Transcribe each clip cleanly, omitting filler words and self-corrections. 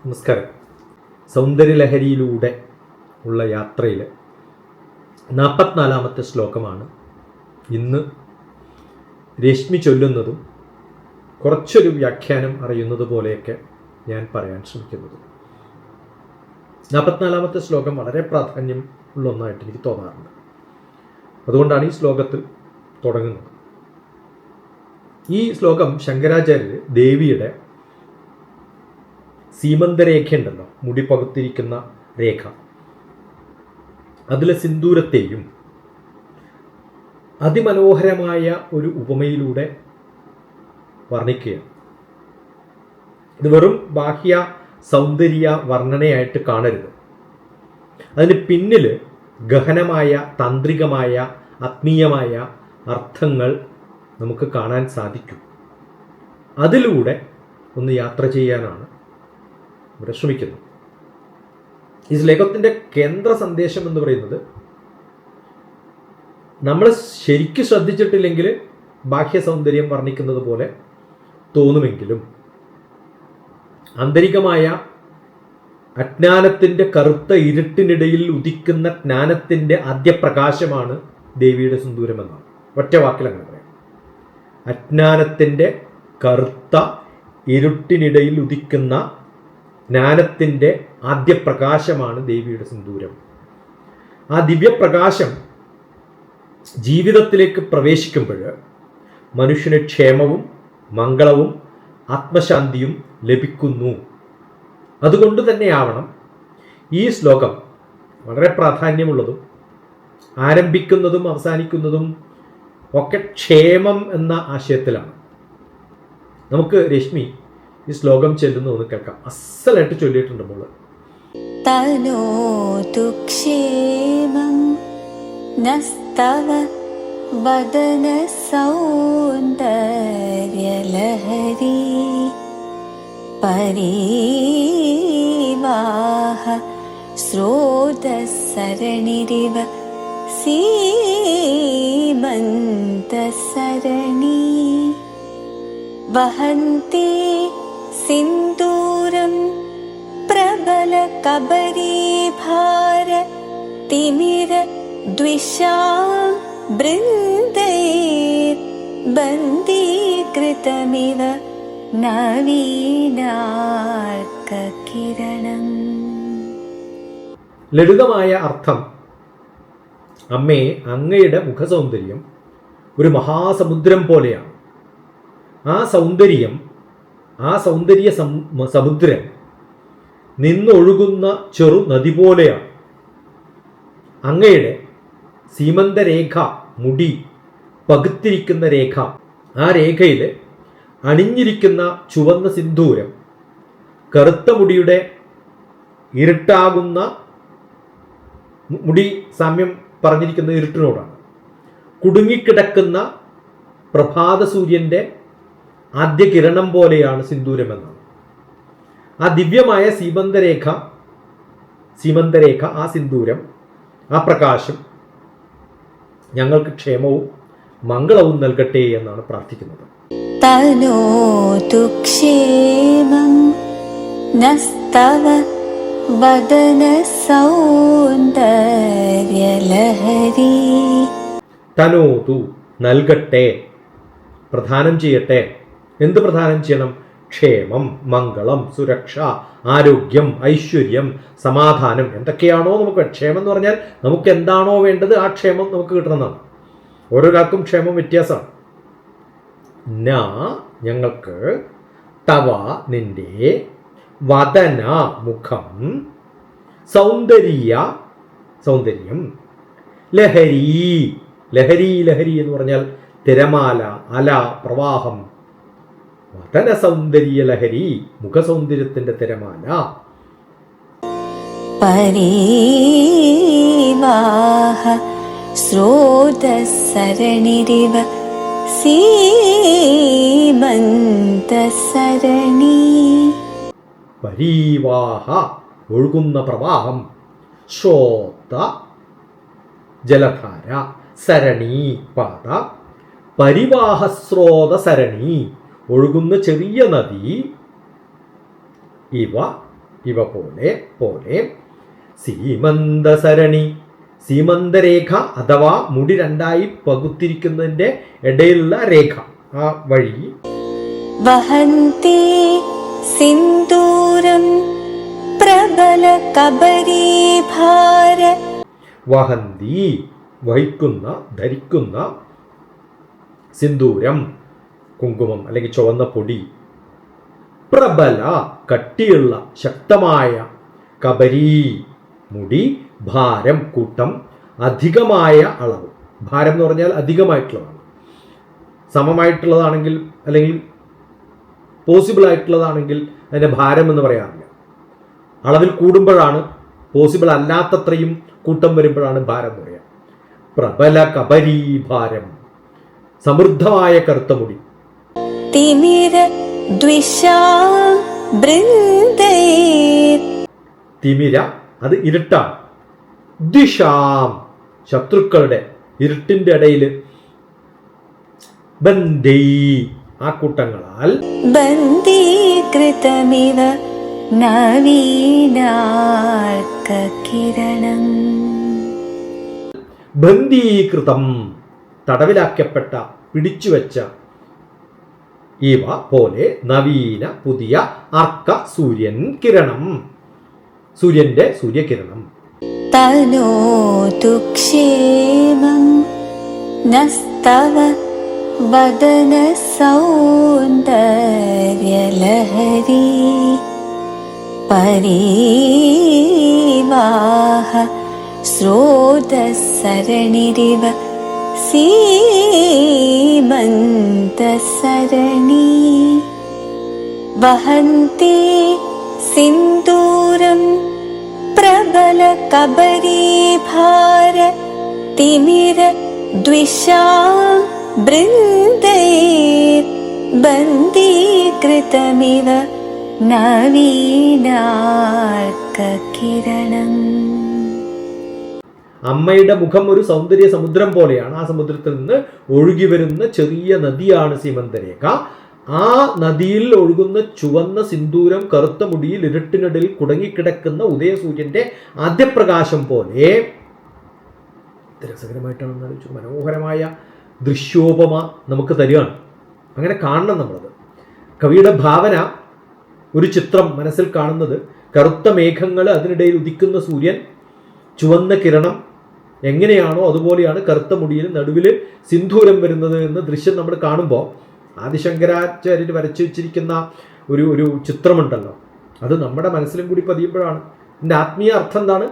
നമസ്കാരം. സൗന്ദര്യലഹരിയിലൂടെ ഉള്ള യാത്രയിൽ 44-ാമത്തെ ശ്ലോകമാണ് ഇന്ന് രശ്മി ചൊല്ലുന്നതും കുറച്ചൊരു വ്യാഖ്യാനം അറിയുന്നത് പോലെയൊക്കെ ഞാൻ പറയാൻ ശ്രമിക്കുന്നത്. 44-ാമത്തെ ശ്ലോകം വളരെ പ്രാധാന്യം ഉള്ള ഒന്നായിട്ട് എനിക്ക് തോന്നാറുണ്ട്. അതുകൊണ്ടാണ് ഈ ശ്ലോകത്തിൽ തുടങ്ങുന്നത്. ഈ ശ്ലോകം ശങ്കരാചാര്യർ ദേവിയുടെ സീമന്തരേഖ ഉണ്ടല്ലോ, മുടി പകുത്തിരിക്കുന്ന രേഖ, അതിലെ സിന്ദൂരത്തെയും അതിമനോഹരമായ ഒരു ഉപമയിലൂടെ വർണ്ണിക്കുകയാണ്. ഇത് വെറും ബാഹ്യ സൗന്ദര്യ വർണ്ണനയായിട്ട് കാണരുത്. അതിന് പിന്നിൽ ഗഹനമായ താന്ത്രികമായ ആത്മീയമായ അർത്ഥങ്ങൾ നമുക്ക് കാണാൻ സാധിക്കും. അതിലൂടെ ഒന്ന് യാത്ര ചെയ്യാനാണ് ഇവിടെ ശ്രമിക്കുന്നത്. ഈ ശ്ലോകത്തിൻ്റെ കേന്ദ്ര സന്ദേശം എന്ന് പറയുന്നത്, നമ്മൾ ശരിക്കും ശ്രദ്ധിച്ചിട്ടില്ലെങ്കിൽ ബാഹ്യ സൗന്ദര്യം വർണ്ണിക്കുന്നത് പോലെ തോന്നുമെങ്കിലും ആന്തരികമായ അജ്ഞാനത്തിൻ്റെ കറുത്ത ഇരുട്ടിനിടയിൽ ഉദിക്കുന്ന ജ്ഞാനത്തിൻ്റെ ആദ്യ പ്രകാശമാണ് ദേവിയുടെ സിന്ദൂരം എന്നാണ് ഒറ്റ വാക്കിൽ അങ്ങനെ പറയാം. അജ്ഞാനത്തിൻ്റെ കറുത്ത ഇരുട്ടിനിടയിൽ ഉദിക്കുന്ന ജ്ഞാനത്തിൻ്റെ ആദ്യ പ്രകാശമാണ് ദേവിയുടെ സിന്ദൂരം. ആ ദിവ്യപ്രകാശം ജീവിതത്തിലേക്ക് പ്രവേശിക്കുമ്പോൾ മനുഷ്യന് ക്ഷേമവും മംഗളവും ആത്മശാന്തിയും ലഭിക്കുന്നു. അതുകൊണ്ട് തന്നെയാവണം ഈ ശ്ലോകം വളരെ പ്രാധാന്യമുള്ളതും ആരംഭിക്കുന്നതും അവസാനിക്കുന്നതും ഒക്കെ ക്ഷേമം എന്ന ആശയത്തിലാണ്. നമുക്ക് രശ്മി ഈ ശ്ലോകം ചൊല്ലുന്ന ഒന്ന് കേൾക്കാം. അസലായിട്ട് ചൊല്ലിയിട്ടുണ്ട് മോള്. തനോതു ക്ഷേമം നസ്തവ വദന സൗന്ദര്യലഹരി പരിവാഹ സ്രോതസരണിരിവ സീമന്തസരണി വഹന്തി സിന്ദൂരം പ്രബല കബരീഭാര തിമിര ദ്വിഷാം ബൃന്ദൈർ ബന്ധീകൃതമിവ നവീനാർക്കിരണം. ലളിതമായ അർത്ഥം, അമ്മേ, അങ്ങയുടെ മുഖസൗന്ദര്യം ഒരു മഹാസമുദ്രം പോലെയാണ്. ആ സൗന്ദര്യ സമുദ്രം നിന്നൊഴുകുന്ന ചെറു നദി പോലെയാണ്. അങ്ങയുടെ സീമന്തരേഖ, മുടി പകുത്തിരിക്കുന്ന രേഖ, ആ രേഖയിൽ അണിഞ്ഞിരിക്കുന്ന ചുവന്ന സിന്ദൂരം കറുത്ത മുടിയുടെ ഇരുട്ടാകുന്ന മുടി സാമ്യം പറഞ്ഞിരിക്കുന്ന ഇരുട്ടിനോടാണ്. കുടുങ്ങിക്കിടക്കുന്ന പ്രഭാത സൂര്യൻ്റെ ആദ്യ കിരണം പോലെയാണ് സിന്ദൂരം എന്നാണ്. ആ ദിവ്യമായ സീമന്തരേഖ, ആ സിന്ദൂരം, ആ പ്രകാശം ഞങ്ങൾക്ക് ക്ഷേമവും മംഗളവും നൽകട്ടെ എന്നാണ് പ്രാർത്ഥിക്കുന്നത്. തനോതു ക്ഷേമം നസ്തവ വദന സൗന്ദര്യലഹരി. തനോതു നൽകട്ടെ, പ്രദാനം ചെയ്യട്ടെ. എന്ത് പ്രദാനം ചെയ്യണം? ക്ഷേമം, മംഗളം, സുരക്ഷ, ആരോഗ്യം, ഐശ്വര്യം, സമാധാനം, എന്തൊക്കെയാണോ നമുക്ക്. ക്ഷേമം എന്ന് പറഞ്ഞാൽ നമുക്ക് എന്താണോ വേണ്ടത് ആ ക്ഷേമം നമുക്ക് കിട്ടണമെന്നാണ്. ഓരോരാൾക്കും ക്ഷേമം വ്യത്യാസമാണ്. ഞങ്ങൾക്ക്, തവ നിന്റെ, വദന മുഖം, സൗന്ദര്യം, ലഹരി എന്ന് പറഞ്ഞാൽ തിരമാല, അല, പ്രവാഹം. വദന സൗന്ദര്യ ലഹരി, മുഖസൗന്ദര്യത്തിന്റെ തിരമാല. പരിവാഹ സ്രോതസരണിരിവ സീമന്തസരണി. പരിവാഹ ഒഴുകുന്ന പ്രവാഹം, ശ്രോത ജലധാര, സരണി പാത, പരിവാഹ സ്രോത സരണി ഒഴുകുന്ന ചെറിയ നദി, ഇവ ഇവ പോലെ പോലെ സീമന്തസരണി, സീമന്തരേഖ അഥവാ മുടി രണ്ടായി പകുത്തിരിക്കുന്നതിൻ്റെ ഇടയിലുള്ള രേഖ, ആ വഴി. വഹന്തി സിന്ദൂരം പ്രബല കബരീഭാര. വഹന്തി വഹിക്കുന്ന, ധരിക്കുന്ന, സിന്ദൂരം കുങ്കുമം അല്ലെങ്കിൽ ചുവന്ന പൊടി, പ്രബല കട്ടിയുള്ള ശക്തമായ, കബരീ മുടി, ഭാരം കൂട്ടം, അധികമായ അളവ്. ഭാരം എന്ന് പറഞ്ഞാൽ അധികമായിട്ടുള്ളതാണ്. സമമായിട്ടുള്ളതാണെങ്കിൽ അല്ലെങ്കിൽ പോസിബിൾ ആയിട്ടുള്ളതാണെങ്കിൽ അതിൻ്റെ ഭാരം എന്ന് പറയാറില്ല. അളവിൽ കൂടുമ്പോഴാണ്, പോസിബിൾ അല്ലാത്തത്രയും കൂട്ടം വരുമ്പോഴാണ് ഭാരം എന്ന് പറയാം. പ്രബല കബരീ ഭാരം, സമൃദ്ധമായ കറുത്ത മുടി. തിമിര ദ്വിഷാം ബൃന്ദൈർ. തിമിര അത് ഇരുട്ടാണ്. ദ്വിഷാം ശത്രുക്കളുടെ, ഇരുട്ടിന്റെ ഇടയിൽ. ബന്ധൈ ആ കൂട്ടങ്ങളാൽ. ബന്ധീകൃതമിവ നവീനാർക്കിരണം. ബന്ധീകൃതം തടവിലാക്കപ്പെട്ട, പിടിച്ചുവെച്ച, ഇവ പോലെ നവീന പുതിയ, അർക്ക സൂര്യൻ കിരണം, സൂര്യന്റെ സൂര്യകിരണം. തനോതു ക്ഷേമം നസ്തവ വദന സൗന്ദര്യലഹരി പരീവാഹ സ്രോതസരണിരിവ സീമന്തസരണി. വഹന്തി സിന്ദൂരം പ്രബല കബരീഭാര തിമിര ദ്വിഷാം ബൃന്ദൈർ. ബന്ധീകൃതമിവ നവീനാർക്കിരണം. അമ്മയുടെ മുഖം ഒരു സൗന്ദര്യ സമുദ്രം പോലെയാണ്. ആ സമുദ്രത്തിൽ നിന്ന് ഒഴുകി വരുന്ന ചെറിയ നദിയാണ് സീമന്തരേഖ. ആ നദിയിൽ ഒഴുകുന്ന ചുവന്ന സിന്ദൂരം കറുത്ത മുടിയിൽ ഇരുട്ടിനിടയിൽ കുടങ്ങിക്കിടക്കുന്ന ഉദയസൂര്യന്റെ ആദ്യപ്രകാശം പോലെ. രസകരമായിട്ടാണ് ആലോചിച്ചു. മനോഹരമായ ദൃശ്യോപമ നമുക്ക് തരികയാണ്. അങ്ങനെ കാണണം നമ്മളത്. കവിയുടെ ഭാവന, ഒരു ചിത്രം മനസ്സിൽ കാണുന്നത്, കറുത്ത മേഘങ്ങൾ, അതിനിടയിൽ ഉദിക്കുന്ന സൂര്യൻ, ചുവന്ന കിരണം എങ്ങനെയാണോ അതുപോലെയാണ് കറുത്ത മുടിയിൽ നടുവിൽ സിന്ദൂരം വരുന്നത് എന്ന ദൃശ്യം നമ്മൾ കാണുമ്പോൾ ആദിശങ്കരാചാര്യർ വരച്ചു വെച്ചിരിക്കുന്ന ഒരു ചിത്രമുണ്ടല്ലോ, അത് നമ്മുടെ മനസ്സിലും കൂടി പതിയുമ്പോഴാണ്. ഇതിൻ്റെ ആത്മീയ അർത്ഥം എന്താണ്?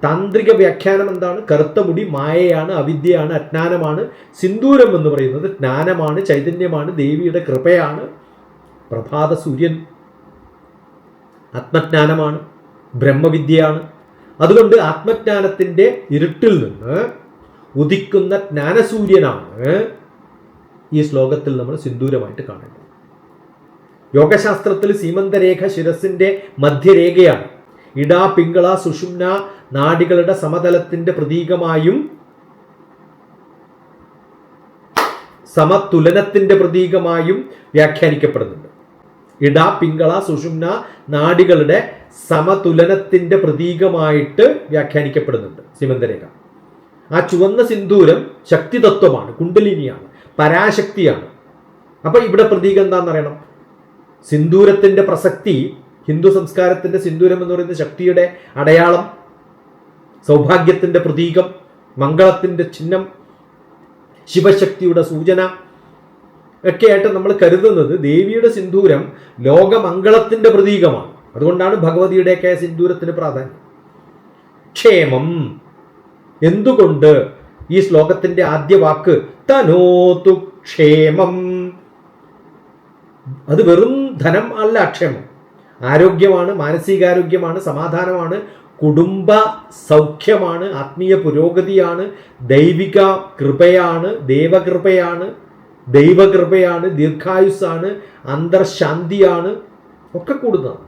താന്ത്രിക വ്യാഖ്യാനം എന്താണ്? കറുത്ത മുടി മായയാണ്, അവിദ്യയാണ്, അജ്ഞാനമാണ്. സിന്ദൂരം എന്ന് പറയുന്നത് ജ്ഞാനമാണ്, ചൈതന്യമാണ്, ദേവിയുടെ കൃപയാണ്. പ്രഭാത സൂര്യൻ ആത്മജ്ഞാനമാണ്, ബ്രഹ്മവിദ്യയാണ്. അതുകൊണ്ട് ആത്മജ്ഞാനത്തിൻ്റെ ഇരുട്ടിൽ നിന്ന് ഉദിക്കുന്ന ജ്ഞാനസൂര്യനാണ് ഈ ശ്ലോകത്തിൽ നമ്മൾ സിന്ദൂരമായിട്ട് കാണേണ്ടത്. യോഗശാസ്ത്രത്തിൽ സീമന്തരേഖ ശിരസിന്റെ മധ്യരേഖയാണ്. ഇട, പിങ്കള, സുഷുമ്ന നാഡികളുടെ സമതലത്തിന്റെ പ്രതീകമായും സമതുലനത്തിന്റെ പ്രതീകമായും വ്യാഖ്യാനിക്കപ്പെടുന്നുണ്ട്. ഇട, പിങ്കള, സുഷുമ്ന നാഡികളുടെ സമതുലനത്തിന്റെ പ്രതീകമായിട്ട് വ്യാഖ്യാനിക്കപ്പെടുന്നുണ്ട് സീമന്തരേഖ. ആ ചുവന്ന സിന്ദൂരം ശക്തിതത്വമാണ്, കുണ്ടലിനിയാണ്, പരാശക്തിയാണ്. അപ്പൊ ഇവിടെ പ്രതീകം എന്താണെന്നറിയണം. സിന്ദൂരത്തിന്റെ പ്രസക്തി, ഹിന്ദു സംസ്കാരത്തിന്റെ സിന്ദൂരം എന്ന് പറയുന്ന ശക്തിയുടെ അടയാളം, സൗഭാഗ്യത്തിന്റെ പ്രതീകം, മംഗളത്തിന്റെ ചിഹ്നം, ശിവശക്തിയുടെ സൂചന ഒക്കെയായിട്ട് നമ്മൾ കരുതുന്നത് ദേവിയുടെ സിന്ദൂരം ലോകമംഗളത്തിന്റെ പ്രതീകമാണ്. അതുകൊണ്ടാണ് ഭഗവതിയുടെയൊക്കെ സിന്ദൂരത്തിന് പ്രാധാന്യം. ക്ഷേമം, എന്തുകൊണ്ട് ഈ ശ്ലോകത്തിന്റെ ആദ്യ വാക്ക് തനോതു ക്ഷേമം, അത് വെറും ധനം അല്ല. ക്ഷേമം ആരോഗ്യമാണ്, മാനസികാരോഗ്യമാണ്, സമാധാനമാണ്, കുടുംബ സൗഖ്യമാണ്, ആത്മീയ പുരോഗതിയാണ്, ദൈവിക കൃപയാണ്, ദേവകൃപയാണ്, ദൈവകൃപയാണ്, ദീർഘായുസ്സാണ്, അന്തർശാന്തിയാണ്, ഒക്കെ കൂടുന്നതാണ്.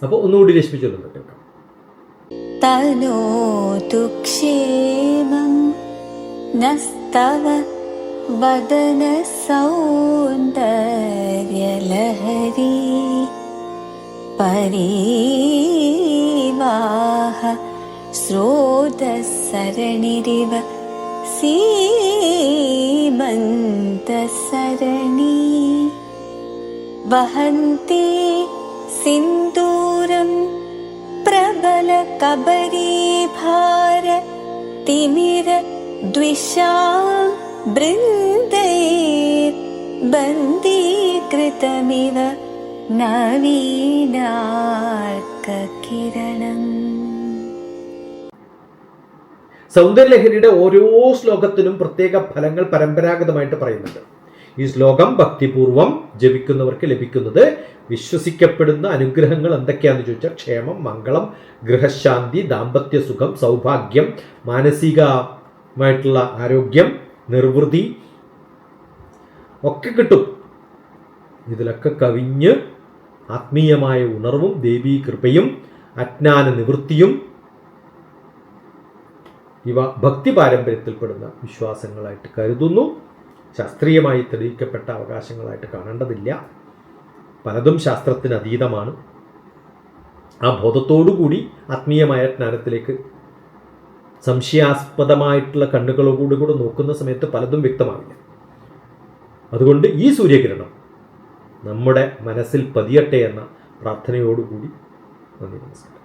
അപ്പോൾ ഒന്നുകൂടി രശ്മി ചൊല്ലുന്നു കേൾക്കാം. തനോതു ക്ഷേമം നസ്തവ വദന സൗന്ദര്യലഹരി परीवाह स्रोतसरणिरिव सीमन्तसरणी वहन्ति सिन्दूरं प्रबलकबरीभार तिमिरद्विषां बृन्दैर्बन्दीकृतमिव നവീനാർക്കകിരണം. സൗന്ദര്യലഹരിയുടെ ഓരോ ശ്ലോകത്തിനും പ്രത്യേക ഫലങ്ങൾ പരമ്പരാഗതമായിട്ട് പറയുന്നുണ്ട്. ഈ ശ്ലോകം ഭക്തിപൂർവം ജപിക്കുന്നവർക്ക് ലഭിക്കുന്നത് വിശ്വസിക്കപ്പെടുന്ന അനുഗ്രഹങ്ങൾ എന്തൊക്കെയാണെന്ന് ചോദിച്ചാൽ ക്ഷേമം, മംഗളം, ഗൃഹശാന്തി, ദാമ്പത്യ സുഖം, സൗഭാഗ്യം, മാനസികമായിട്ടുള്ള ആരോഗ്യം, നിർവൃതി ഒക്കെ കിട്ടും. ഇതിലൊക്കെ കവിഞ്ഞ് ആത്മീയമായ ഉണർവും ദേവീ കൃപയും അജ്ഞാന നിവൃത്തിയും ഇവ ഭക്തി പാരമ്പര്യത്തിൽപ്പെടുന്ന വിശ്വാസങ്ങളായിട്ട് കരുതുന്നു. ശാസ്ത്രീയമായി തെളിയിക്കപ്പെട്ട അവകാശങ്ങളായിട്ട് കാണേണ്ടതില്ല. പലതും ശാസ്ത്രത്തിന് അതീതമാണ്. ആ ബോധത്തോടുകൂടി ആത്മീയമായ ജ്ഞാനത്തിലേക്ക് സംശയാസ്പദമായിട്ടുള്ള കണ്ണുകളോടുകൂടി നോക്കുന്ന സമയത്ത് പലതും വ്യക്തമാവില്ല. അതുകൊണ്ട് ഈ സൂര്യകിരണം നമ്മുടെ മനസ്സിൽ പതിയട്ടെ എന്ന പ്രാർത്ഥനയോടുകൂടി നന്ദി, നമസ്കാരം.